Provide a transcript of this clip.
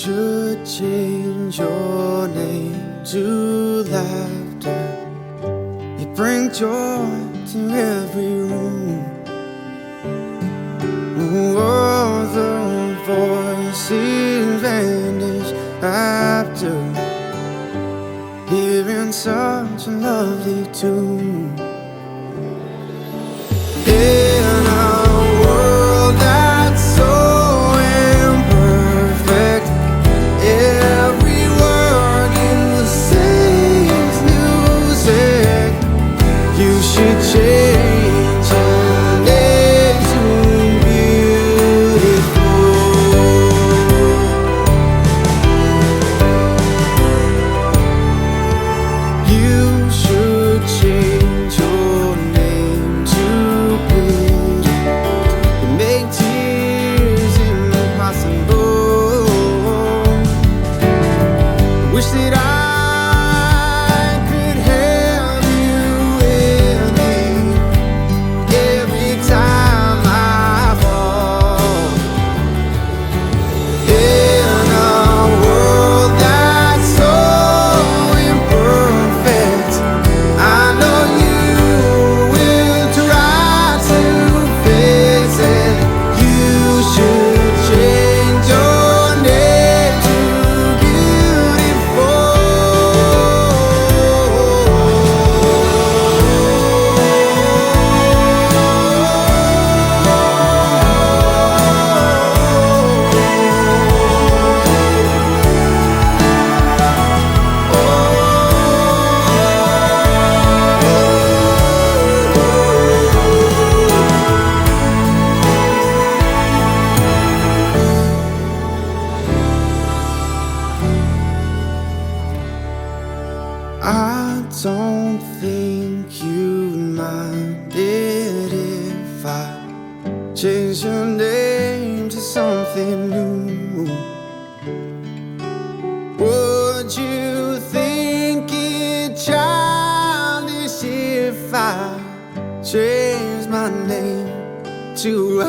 should change your name to laughter. You bring joy to every room. All the voices vanish after hearing such a lovely tune. In a world that's so imperfect, every word in the same music. You should change your name to beautiful. You should change your name to beauty. Make tears impossible. Wish that I could have you with me every time I fall. In a world that's so imperfect, I know you will try to fix it. You should change your name to beautiful. I don't think you'd mind it if I change your name to something new. Would you think it childish if I changed my name to